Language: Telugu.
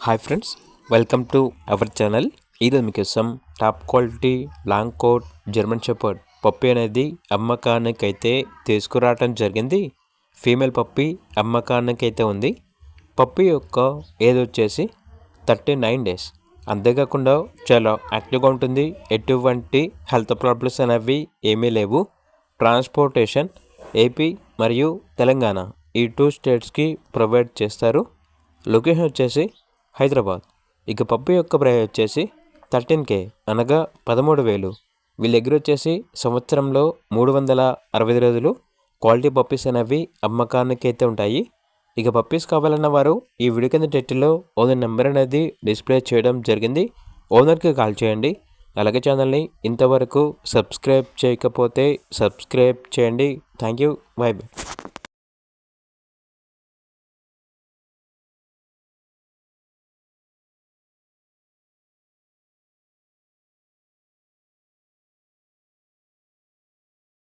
Hi friends, welcome to our channel. ఈరోజు మీకోసం top quality long coat German shepherd puppy అనేది అమ్మకానికి అయితే తీసుకురావటం జరిగింది. ఫీమేల్ పప్పి అమ్మకానికి అయితే ఉంది. పప్పి యొక్క ఏజ్ వచ్చేసి 39 డేస్. అంతేకాకుండా చాలా యాక్టివ్గా ఉంటుంది. ఎటువంటి హెల్త్ ప్రాబ్లమ్స్ అనేవి ఏమీ లేవు. ట్రాన్స్పోర్టేషన్ ఏపీ మరియు తెలంగాణ ఈ 2 స్టేట్స్కి ప్రొవైడ్ చేస్తారు. లొకేషన్ వచ్చేసి హైదరాబాద్. ఇక పప్పి యొక్క ప్రైస్ వచ్చేసి 13K అనగా 13,000. వీళ్ళ దగ్గర వచ్చేసి సంవత్సరంలో 365 రోజులు క్వాలిటీ పప్పీస్ అనేవి అమ్మకానికి అయితే ఉంటాయి. ఇక పప్పీస్ కావాలన్న వారు ఈ వీడియో కింద టైటిల్లో ఓనర్ నెంబర్ అనేది డిస్ప్లే చేయడం జరిగింది. ఓనర్కి కాల్ చేయండి. అలాగే ఛానల్ని ఇంతవరకు సబ్స్క్రైబ్ చేయకపోతే సబ్స్క్రైబ్ చేయండి. Thank you. By by.